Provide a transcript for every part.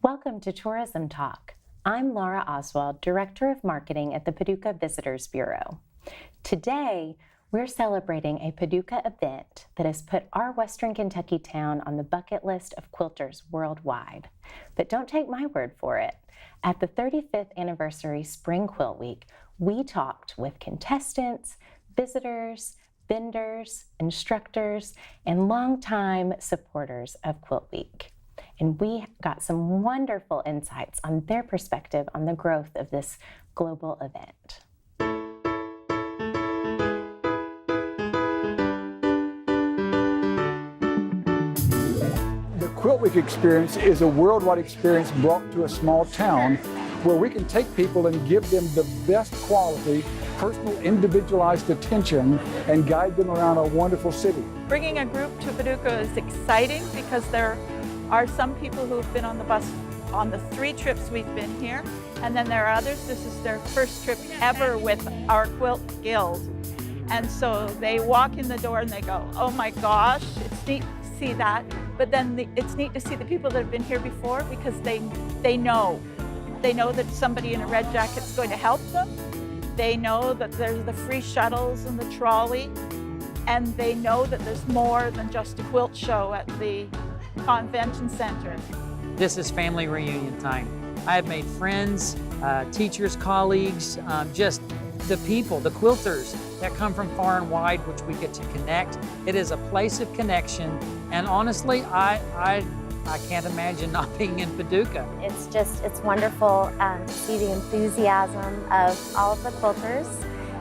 Welcome to Tourism Talk. I'm Laura Oswald, Director of Marketing at the Paducah Visitors Bureau. Today, we're celebrating a Paducah event that has put our Western Kentucky town on the bucket list of quilters worldwide. But don't take my word for it. At the 35th anniversary Spring Quilt Week, we talked with contestants, visitors, vendors, instructors, and longtime supporters of Quilt Week. And we got some wonderful insights on their perspective on the growth of this global event. The Quilt Week experience is a worldwide experience brought to a small town where we can take people and give them the best quality, personal, individualized attention and guide them around our wonderful city. Bringing a group to Paducah is exciting because there are some people who've been on the bus on the 3 trips we've been here, and then there are others, this is their first trip ever with our Quilt Guild. And so they walk in the door and they go, oh my gosh, it's neat to see that. But then it's neat to see the people that have been here before because they know. They know that somebody in a red jacket is going to help them. They know that there's the free shuttles and the trolley. And they know that there's more than just a quilt show at the convention center. This is family reunion time. I have made friends, teachers, colleagues, just the people, the quilters that come from far and wide, which we get to connect. It is a place of connection, and honestly, I can't imagine not being in Paducah. It's wonderful to see the enthusiasm of all of the quilters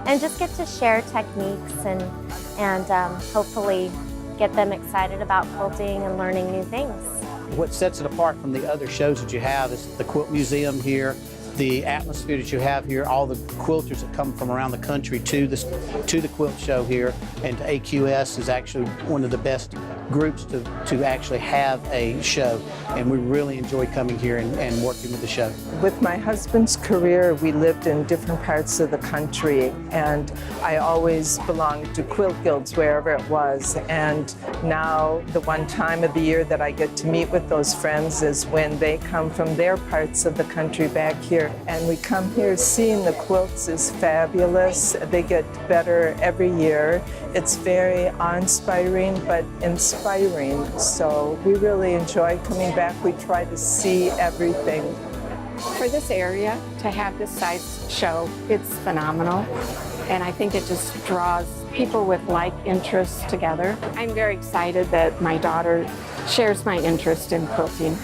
and just get to share techniques and hopefully get them excited about quilting and learning new things. What sets it apart from the other shows that you have is the Quilt Museum here, the atmosphere that you have here, all the quilters that come from around the country to the quilt show here, and AQS is actually one of the best groups to actually have a show, and we really enjoy coming here and working with the show. With my husband's career, we lived in different parts of the country, and I always belonged to quilt guilds wherever it was, and now the one time of the year that I get to meet with those friends is when they come from their parts of the country back here, and we come here. Seeing the quilts is fabulous. They get better every year. It's very awe-inspiring but inspiring, so we really enjoy coming back. We try to see everything. For this area to have this size show, it's phenomenal, and I think it just draws people with like interests together. I'm very excited that my daughter shares my interest in quilting,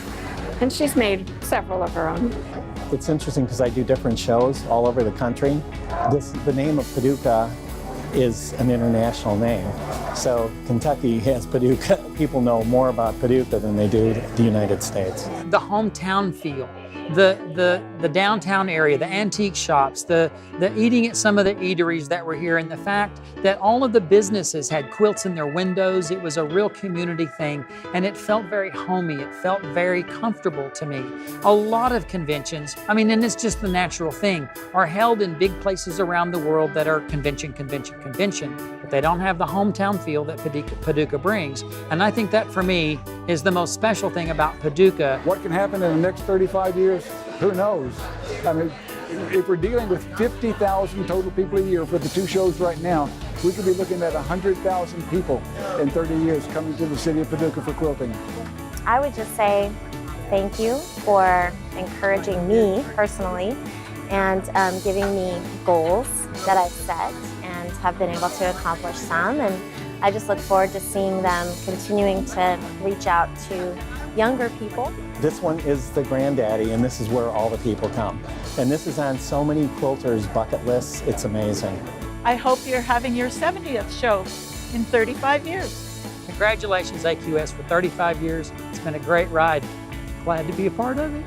and she's made several of her own. It's interesting because I do different shows all over the country. The name of Paducah is an international name. So Kentucky has Paducah. People know more about Paducah than they do the United States. The hometown feel, the downtown area, the antique shops, the eating at some of the eateries that were here, and the fact that all of the businesses had quilts in their windows. It was a real community thing, and it felt very homey. It felt very comfortable to me. A lot of conventions, and it's just the natural thing, are held in big places around the world that are convention, but they don't have the hometown feel that Paducah brings. And I think that, for me, is the most special thing about Paducah. What can happen in the next 35 years? Who knows? If we're dealing with 50,000 total people a year for the 2 shows right now, we could be looking at 100,000 people in 30 years coming to the city of Paducah for quilting. I would just say thank you for encouraging me personally and giving me goals that I've set and have been able to accomplish some. And I just look forward to seeing them continuing to reach out to younger people. This one is the granddaddy, and this is where all the people come. And this is on so many quilters' bucket lists. It's amazing. I hope you're having your 70th show in 35 years. Congratulations, AQS, for 35 years. It's been a great ride. Glad to be a part of it.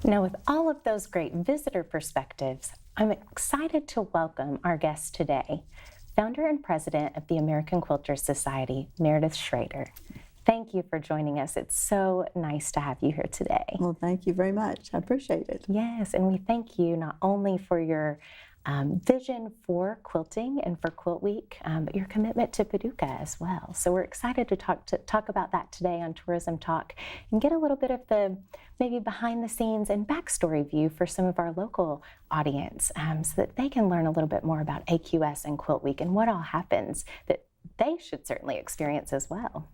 Now, with all of those great visitor perspectives, I'm excited to welcome our guest today, founder and president of the American Quilters Society, Meredith Schroeder. Thank you for joining us. It's so nice to have you here today. Well, thank you very much. I appreciate it. Yes, and we thank you not only for your vision for quilting and for Quilt Week, but your commitment to Paducah as well. So we're excited to talk about that today on Tourism Talk and get a little bit of the maybe behind the scenes and backstory view for some of our local audience, so that they can learn a little bit more about AQS and Quilt Week and what all happens that they should certainly experience as well.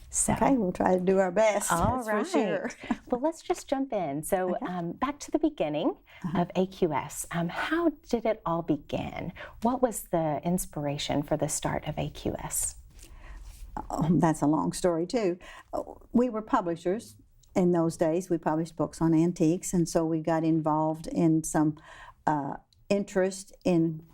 So, Okay, we'll try to do our best. all that's right. for sure. Well, let's just jump in. So back to the beginning of AQS. How did it all begin? What was the inspiration for the start of AQS? That's a long story too. We were publishers in those days. We published books on antiques, and so we got involved in some interest in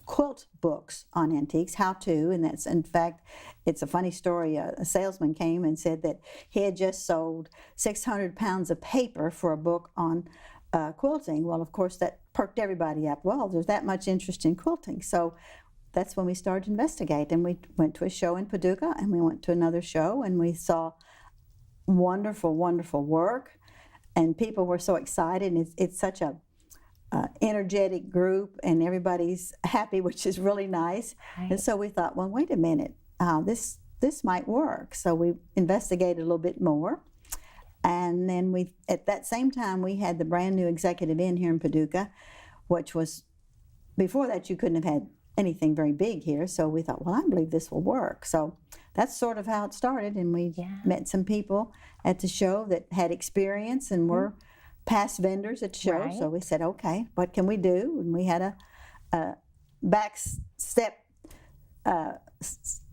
quilt books on antiques, how to, and that's, in fact, it's a funny story. A salesman came and said that he had just sold 600 pounds of paper for a book on quilting. Well, of course, that perked everybody up. Well, there's that much interest in quilting. So that's when we started to investigate, and we went to a show in Paducah, and we went to another show, and we saw wonderful, wonderful work, and people were so excited, and it's such a energetic group, and everybody's happy, which is really nice. Right. And so we thought, well, wait a minute, this might work. So we investigated a little bit more, and then at that same time we had the brand new Executive Inn here in Paducah, which was, before that you couldn't have had anything very big here. So we thought, well, I believe this will work. So that's sort of how it started, and we met some people at the show that had experience and were past vendors at the show. Right. So we said, okay, what can we do? And we had a back step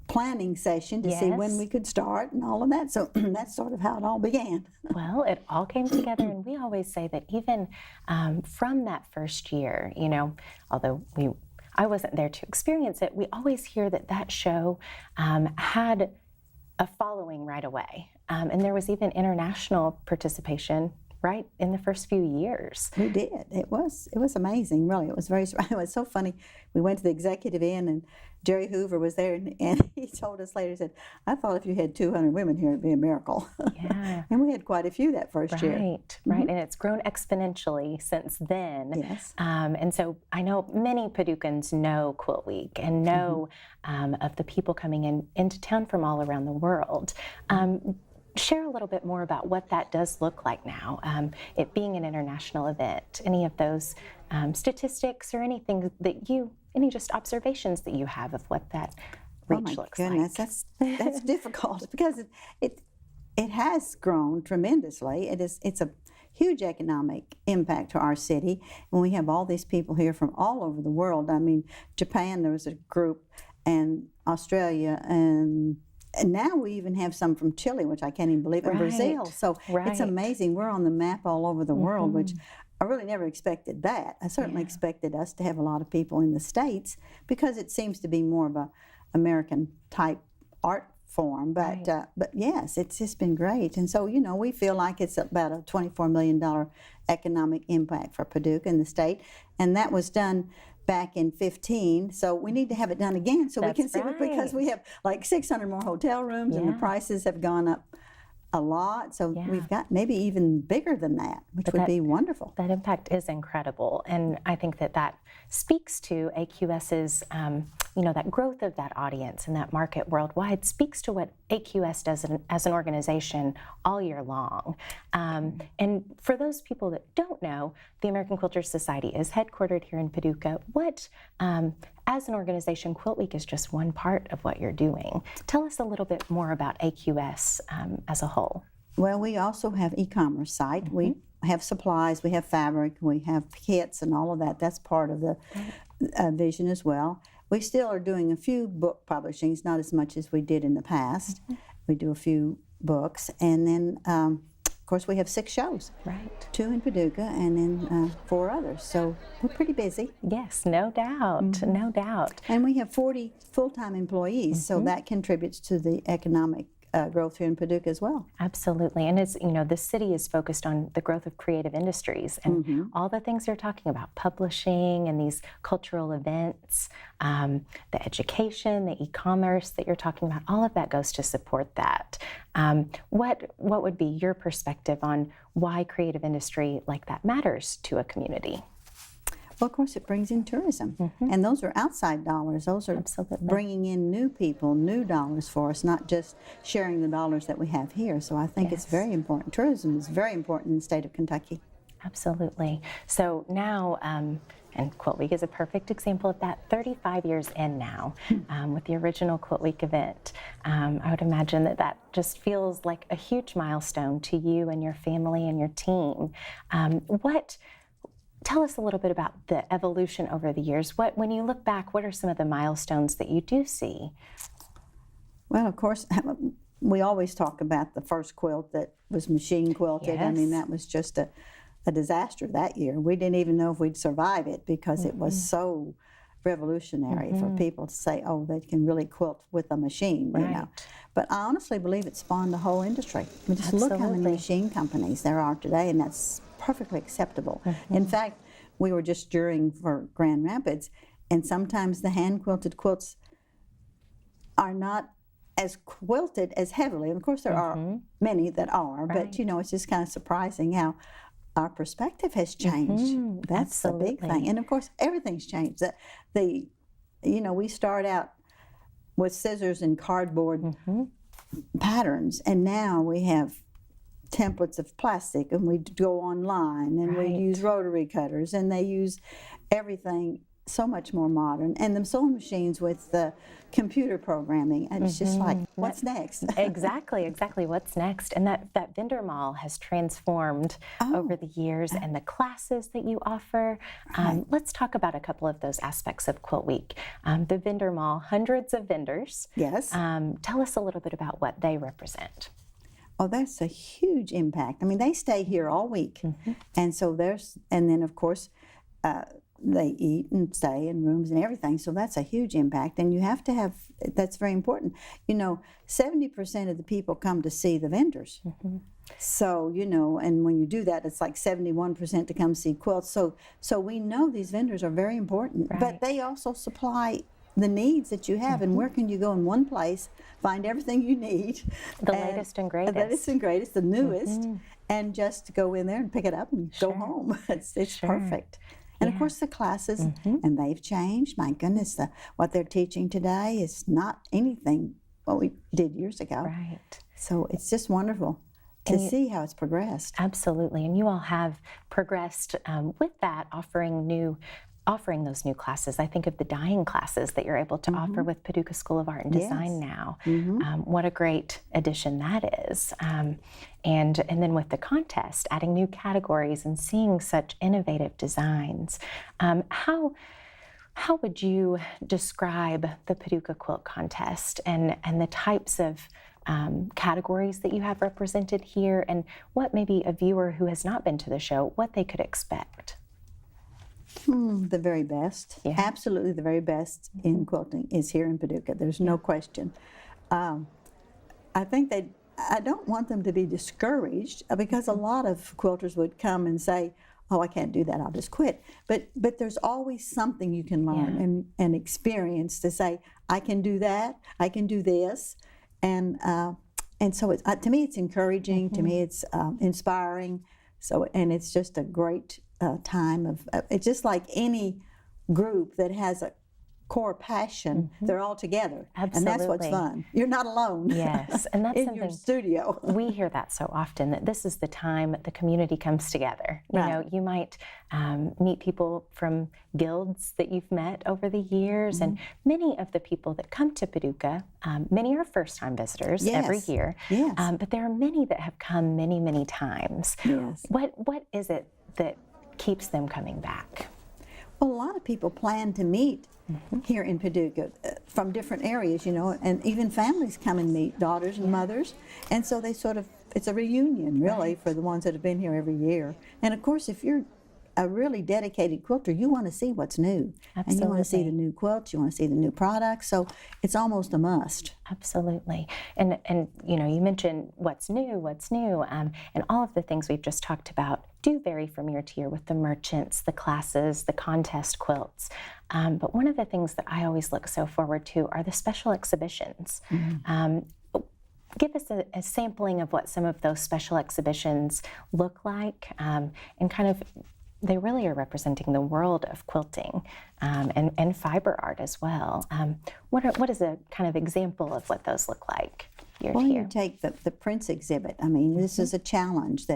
planning session to see when we could start and all of that. So that's sort of how it all began. Well, it all came together, and we always say that even from that first year, you know, although I wasn't there to experience it, we always hear that show had a following right away. And there was even international participation right in the first few years. We did. It was amazing, really. It was so funny. We went to the Executive Inn, and Jerry Hoover was there, and he told us later, he said, I thought if you had 200 women here, it'd be a miracle. Yeah. And we had quite a few that first year. Right, and it's grown exponentially since then. Yes. And so I know many Paducans know Quilt Week and know of the people coming into town from all around the world. Share a little bit more about what that does look like now, it being an international event. Any of those statistics or anything that any just observations that you have of what that reach looks like? That's difficult because it has grown tremendously. It's a huge economic impact to our city, and we have all these people here from all over the world. I mean, Japan, there was a group, and Australia, and now we even have some from Chile, which I can't even believe, and Brazil. So it's amazing. We're on the map all over the world, which I really never expected that. I certainly expected us to have a lot of people in the States because it seems to be more of a American type art form. But yes, it's just been great. And so, you know, we feel like it's about a $24 million economic impact for Paducah in the state. And that was done back in 2015, so we need to have it done again so we can see it, because we have like 600 more hotel rooms and the prices have gone up a lot, so we've got maybe even bigger than that, which would be wonderful. That impact is incredible, and I think that speaks to AQS's, that growth of that audience and that market worldwide speaks to what AQS does as an organization all year long. And for those people that don't know, the American Quilter Society is headquartered here in Paducah. What, as an organization, Quilt Week is just one part of what you're doing. Tell us a little bit more about AQS as a whole. Well, we also have e-commerce site. We have supplies, we have fabric, we have kits and all of that. That's part of the vision as well. We still are doing a few book publishings, not as much as we did in the past. We do a few books, and then of course we have 6 shows. Right. 2 in Paducah and then 4 others. So we're pretty busy. Yes, no doubt, no doubt. And we have 40 full-time employees, so that contributes to the economic growth here in Paducah as well. Absolutely. And it's, the city is focused on the growth of creative industries and all the things you're talking about, publishing and these cultural events, the education, the e-commerce that you're talking about, all of that goes to support that. What would be your perspective on why creative industry like that matters to a community? Well, of course, it brings in tourism, and those are outside dollars. Those are bringing in new people, new dollars for us, not just sharing the dollars that we have here. So I think it's very important. Tourism is very important in the state of Kentucky. Absolutely. So now, and QuiltWeek is a perfect example of that, 35 years in now with the original QuiltWeek event. I would imagine that just feels like a huge milestone to you and your family and your team. Tell us a little bit about the evolution over the years. When you look back, what are some of the milestones that you do see? Well, of course, we always talk about the first quilt that was machine quilted. I mean, that was just a disaster that year. We didn't even know if we'd survive it because it was so revolutionary for people to say, oh, they can really quilt with a machine, you know. But I honestly believe it spawned the whole industry. I mean, just look how many machine companies there are today, and that's perfectly acceptable. In fact, we were just jurying for Grand Rapids, and sometimes the hand-quilted quilts are not as quilted as heavily. And of course, there are many that are, but it's just kind of surprising how our perspective has changed. That's the big thing. And of course, everything's changed. We start out with scissors and cardboard patterns, and now we have templates of plastic, and we go online, and we use rotary cutters, and they use everything so much more modern. And the sewing machines with the computer programming, and it's just like, what's next? Exactly, what's next? And that vendor mall has transformed over the years, and the classes that you offer. Let's talk about a couple of those aspects of QuiltWeek. The vendor mall, hundreds of vendors. Yes. Tell us a little bit about what they represent. Oh, that's a huge impact. I mean, they stay here all week. And so and then of course, they eat and stay in rooms and everything. So that's a huge impact. And you have to have, that's very important. 70% of the people come to see the vendors. So, and when you do that, it's like 71% to come see quilts. So we know these vendors are very important, but they also supply the needs that you have, and where can you go in one place, find everything you need, the latest and greatest, the newest, and just go in there and pick it up and go home. It's perfect. And of course the classes, and they've changed. My goodness, what they're teaching today is not anything what we did years ago. So it's just wonderful to see how it's progressed. Absolutely, and you all have progressed with that, offering those new classes. I think of the dyeing classes that you're able to offer with Paducah School of Art and Design now. What a great addition that is. And then with the contest, adding new categories and seeing such innovative designs. How would you describe the Paducah Quilt Contest and the types of categories that you have represented here, and what maybe a viewer who has not been to the show, what they could expect? The very best. Absolutely the very best in quilting is here in Paducah. There's no question. I think I don't want them to be discouraged, because a lot of quilters would come and say, oh, I can't do that, I'll just quit. But there's always something you can learn and experience to say, I can do that, I can do this. And so to me it's encouraging, to me it's inspiring. And it's just a great time of, it's just like any group that has a core passion, they're all together. Absolutely. And that's what's fun. You're not alone. Yes, and that's in something, your studio. We hear that so often, that this is the time the community comes together. You might meet people from guilds that you've met over the years, and many of the people that come to Paducah, many are first-time visitors every year, but there are many that have come many, many times. What is it that keeps them coming back? Well, a lot of people plan to meet here in Paducah from different areas, and even families come and meet, daughters and mothers, and so they it's a reunion really for the ones that have been here every year. And of course, if you're a really dedicated quilter, you want to see what's new. Absolutely. And you want to see the new quilts, you want to see the new products, so it's almost a must. Absolutely. And you know, you mentioned what's new, and all of the things we've just talked about do vary from year to year with the merchants, the classes, the contest quilts. But one of the things that I always look so forward to are the special exhibitions. Give us a sampling of what some of those special exhibitions look like, and kind of, they really are representing the world of quilting and fiber art as well. What is a kind of example of what those look like year to year? You take the Prince exhibit. I mean, this is a challenge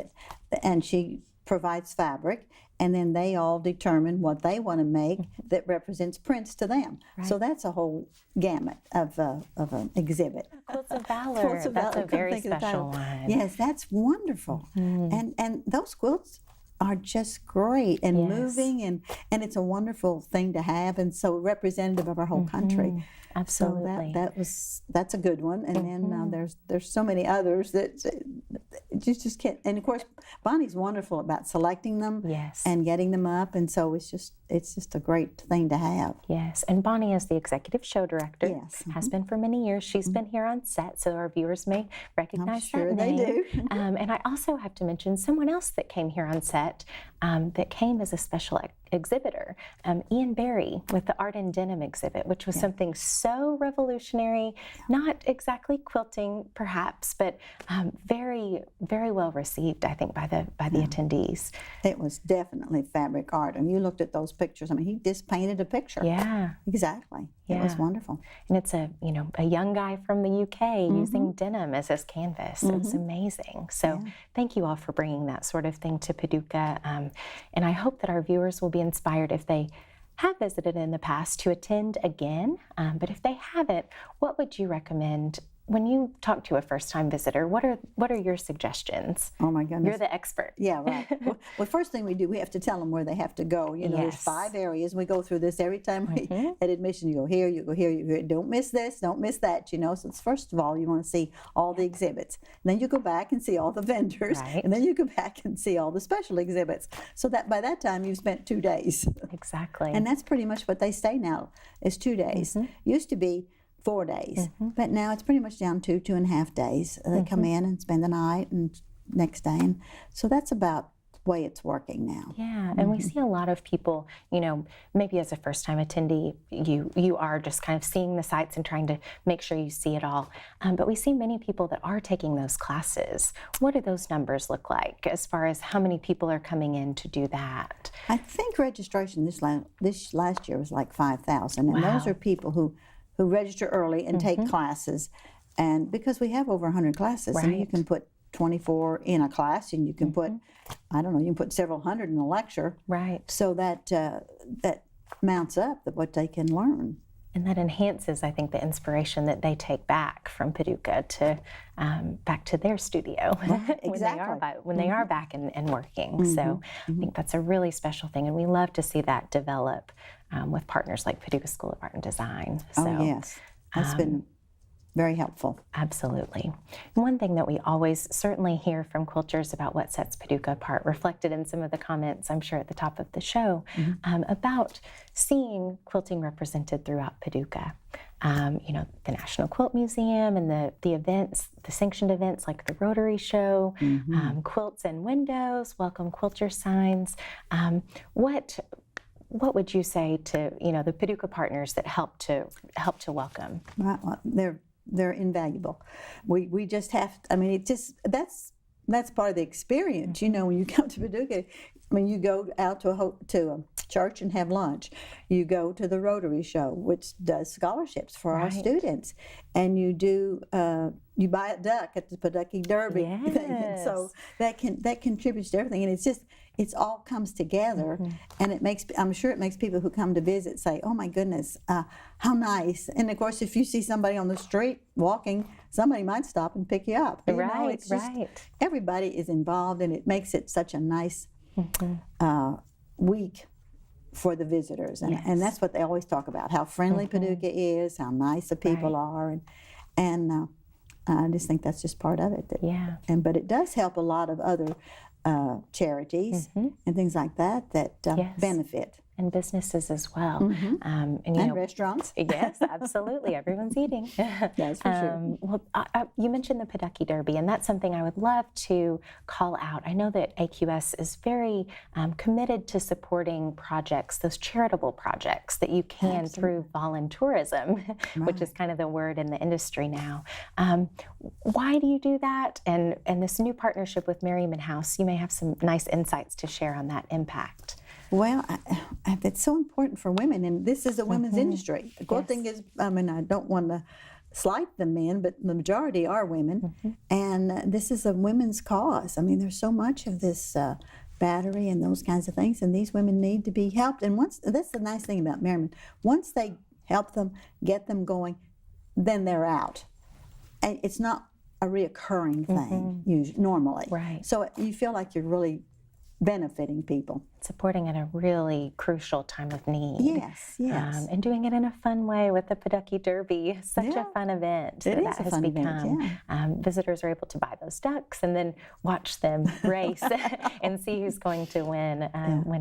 and she provides fabric, and then they all determine what they want to make that represents Prince to them. Right. So that's a whole gamut of an exhibit. Quilts of Valor. That's a very special one. Yes, that's wonderful. And those quilts are just great and moving, and it's a wonderful thing to have, and so representative of our whole country. Absolutely. So that's a good one. And then there's so many others that you just can't. And of course, Bonnie's wonderful about selecting them and getting them up, and so it's just a great thing to have. Yes, and Bonnie is the executive show director. Yes, has been for many years. She's been here on set, so our viewers may recognize that name. They do. And I also have to mention someone else that came here on set, that came as a special exhibitor, Ian Barry with the Art in Denim exhibit, which was something so revolutionary, not exactly quilting perhaps, but very, very well received, I think, by the attendees. It was definitely fabric art, and you looked at those pictures. I mean, he just painted a picture. Yeah. Exactly. It was wonderful. And it's a young guy from the UK using denim as his canvas. It's amazing. So thank you all for bringing that sort of thing to Paducah. And I hope that our viewers will be inspired, if they have visited in the past, to attend again. But if they haven't, what would you recommend? When you talk to a first-time visitor, what are your suggestions? Oh my goodness. You're the expert. Yeah, right. Well, first thing we do, we have to tell them where they have to go. You know, there's 5 areas. We go through this every time at admission. You go here, you go here, you go here. Don't miss this, don't miss that, you know. So it's, first of all, you want to see all the exhibits. And then you go back and see all the vendors. Right. And then you go back and see all the special exhibits. So that by that time, you've spent 2 days. Exactly. And that's pretty much what they say now, is 2 days. Used to be 4 days, but now it's pretty much down to 2.5 days. They come in and spend the night and next day, and so that's about the way it's working now. Yeah, and we see a lot of people, you know, maybe as a first-time attendee, you are just kind of seeing the sites and trying to make sure you see it all, but we see many people that are taking those classes. What do those numbers look like as far as how many people are coming in to do that? I think registration this last year was like 5,000, and those are people who register early and take classes, and because we have over 100 classes, and you can put 24 in a class, and you can put, I don't know, you can put several hundred in a lecture. Right. So that mounts up what they can learn. And that enhances, I think, the inspiration that they take back from Paducah to back to their studio when they are back and working. So I think that's a really special thing, and we love to see that develop with partners like Paducah School of Art and Design. So, yes, that's been very helpful. Absolutely. And one thing that we always certainly hear from quilters about what sets Paducah apart, reflected in some of the comments, I'm sure, at the top of the show, about seeing quilting represented throughout Paducah. You know, the National Quilt Museum and the events, the sanctioned events like the Rotary Show, quilts and windows, welcome quilter signs. What would you say to, you know, the Paducah partners that help to welcome? Well, they're invaluable. We just have to, I mean, it just, that's part of the experience. You know, when you come to Paducah, I mean, you go out to a church and have lunch. You go to the Rotary Show, which does scholarships for our students, and you do you buy a duck at the Paducah Derby thing, and so that contributes to everything. And it's all comes together, and I'm sure it makes people who come to visit say, "Oh my goodness, how nice!" And of course, if you see somebody on the street walking, somebody might stop and pick you up. You know, it's just, everybody is involved, and it makes it such a nice week for the visitors, and that's what they always talk about, how friendly Paducah is, how nice the people are, and I just think that's just part of it. But it does help a lot of other charities and things like that benefit. And businesses as well. And restaurants. Yes, absolutely. Everyone's eating. That's for sure. Well, you mentioned the Paducah Derby, and that's something I would love to call out. I know that AQS is very committed to supporting projects, those charitable projects that you can through volunteerism, which is kind of the word in the industry now. Why do you do that? And this new partnership with Merriman House, you may have some nice insights to share on that impact. Well, it's so important for women, and this is a women's industry. Quilting is, I mean, I don't want to slight the men, but the majority are women, and this is a women's cause. I mean, there's so much of this battery and those kinds of things, and these women need to be helped. And that's the nice thing about Merriman. Once they help them, get them going, then they're out. And it's not a reoccurring thing, usually, normally. Right. So you feel like you're really benefiting people. Supporting at a really crucial time of need. Yes. And doing it in a fun way with the Paducah Derby. Such a fun event It that is a has fun become. event, Visitors are able to buy those ducks and then watch them race and see who's going to win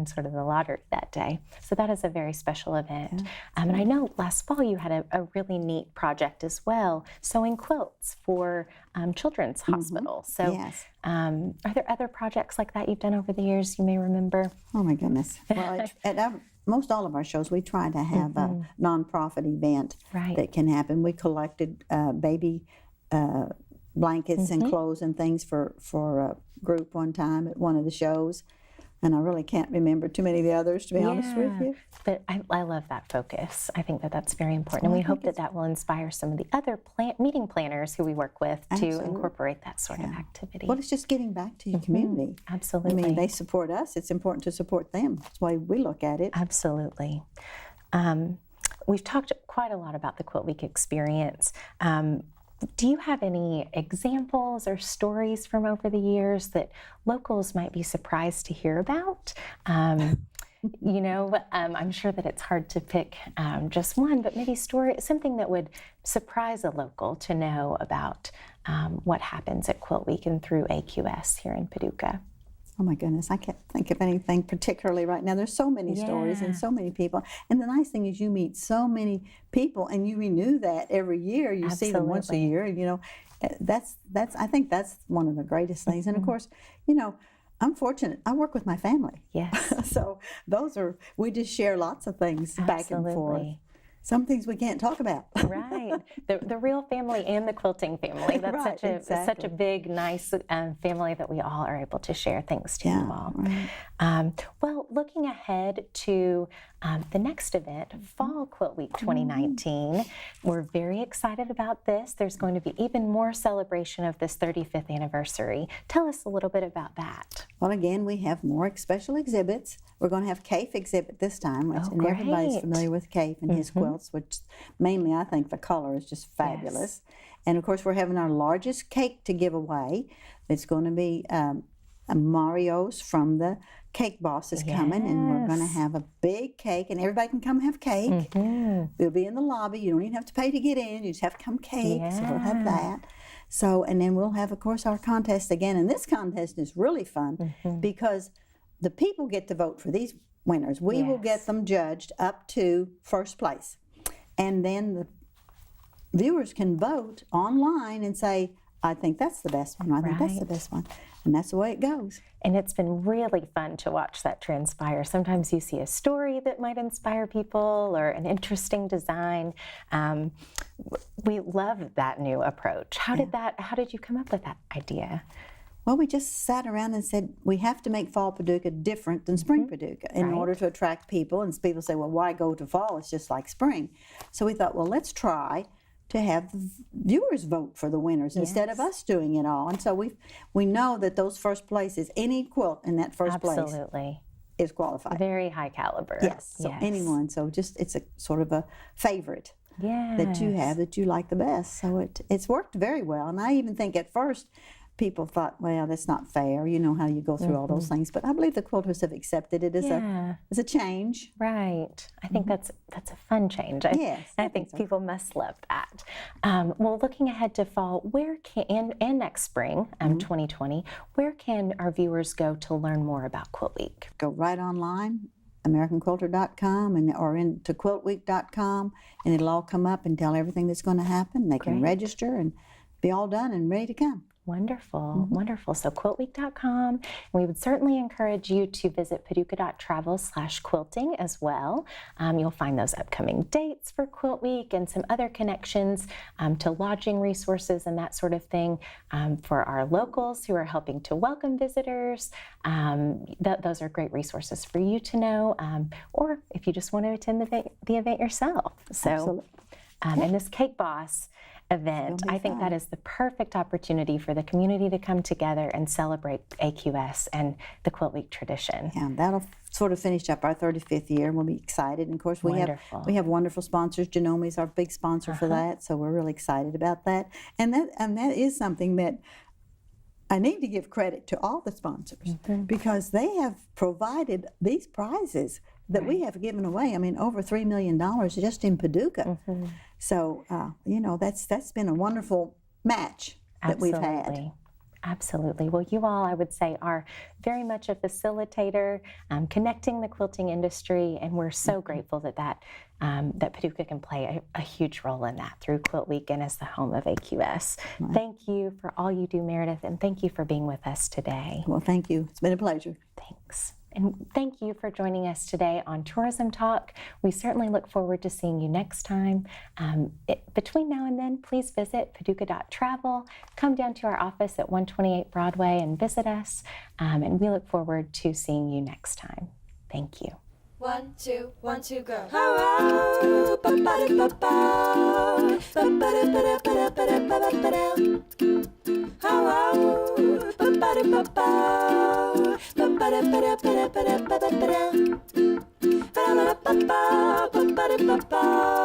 sort of the lottery that day. So that is a very special event. And I know last fall you had a really neat project as well, sewing quilts for Children's Hospital. So are there other projects like that you've done over the years you may remember? Oh my goodness. Well, at most all of our shows, we try to have a nonprofit event that can happen. We collected baby blankets and clothes and things for a group one time at one of the shows. And I really can't remember too many of the others, to be honest with you. But I love that focus. I think that that's very important. And we hope that will inspire some of the other meeting planners who we work with to incorporate that sort of activity. Well, it's just getting back to your community. Absolutely. I mean, they support us. It's important to support them. That's why we look at it. Absolutely. We've talked quite a lot about the Quilt Week experience. Do you have any examples or stories from over the years that locals might be surprised to hear about? I'm sure that it's hard to pick just one, but maybe something that would surprise a local to know about what happens at Quilt Week and through AQS here in Paducah. Oh my goodness, I can't think of anything particularly right now. There's so many stories and so many people. And the nice thing is you meet so many people and you renew that every year. You see them once a year, I think that's one of the greatest things. And of course, I'm fortunate. I work with my family. Yes. So we just share lots of things back and forth. Some things we can't talk about. Right. The real family and the quilting family. That's such a big, nice family that we all are able to share things to you all. Right. Well, looking ahead to the next event, Fall Quilt Week 2019, we're very excited about this. There's going to be even more celebration of this 35th anniversary. Tell us a little bit about that. Well, again, we have more special exhibits. We're going to have Cafe exhibit this time, and everybody's familiar with Cafe and his quilts, which mainly I think the color is just fabulous. And of course, we're having our largest cake to give away. It's going to be Mario's from the Cake Boss is coming, and we're going to have a big cake, and everybody can come have cake. We'll be in the lobby. You don't even have to pay to get in. You just have to come cake. So we'll have that. So, and then we'll have, of course, our contest again. And this contest is really fun because the people get to vote for these winners. We will get them judged up to first place. And then the viewers can vote online and say, I think that's the best one. I think that's the best one. And that's the way it goes. And it's been really fun to watch that transpire. Sometimes you see a story that might inspire people or an interesting design. We love that new approach. How did you come up with that idea? Well, we just sat around and said, we have to make Fall Paducah different than Spring Paducah in order to attract people. And people say, well, why go to fall? It's just like spring. So we thought, well, let's try to have the viewers vote for the winners instead of us doing it all. And so we know that those first places, any quilt in that first place is qualified. Very high caliber. Yes, so anyone. So just it's a sort of a favorite that you have that you like the best. So it's worked very well. And I even think at first people thought, well, that's not fair. You know how you go through all those things. But I believe the quilters have accepted it as a change. Right. I think that's a fun change. I think so. people must love that. Well, looking ahead to fall, where can and next spring, 2020, where can our viewers go to learn more about Quilt Week? Go right online, AmericanQuilter.com, or into QuiltWeek.com, and it'll all come up and tell everything that's going to happen. They can register and be all done and ready to come. Wonderful, wonderful. So QuiltWeek.com. And we would certainly encourage you to visit Paducah.travel/quilting as well. You'll find those upcoming dates for Quilt Week and some other connections to lodging resources and that sort of thing for our locals who are helping to welcome visitors. Those are great resources for you to know, or if you just want to attend the event yourself. So, and this Cake Boss event, I think that is the perfect opportunity for the community to come together and celebrate AQS and the Quilt Week tradition. Yeah, that'll sort of finish up our 35th year, and we'll be excited. And of course, we have wonderful sponsors. Genomi's our big sponsor for that, so we're really excited about that. And that is something that I need to give credit to all the sponsors because they have provided these prizes that we have given away. I mean, over $3 million just in Paducah. So, that's been a wonderful match that we've had. Absolutely. Well, you all, I would say, are very much a facilitator, connecting the quilting industry, and we're so grateful that Paducah can play a huge role in that through Quilt Week and as the home of AQS. Thank you for all you do, Meredith, and thank you for being with us today. Well, thank you. It's been a pleasure. Thanks. And thank you for joining us today on Tourism Talk. We certainly look forward to seeing you next time. Between now and then, please visit Paducah.travel. Come down to our office at 128 Broadway and visit us. And we look forward to seeing you next time. Thank you. 1, 2, 1, 2, go. Hello, ba-ba-da-ba-ba. Ba-ba-da-ba-da-ba-da-ba-da-ba-da. Hello, ba-ba-da-ba-ba. Ba-ba-da-ba-da-ba-da-ba-da-ba-da. Ba-da-ba-ba-ba-ba-ba-da-ba.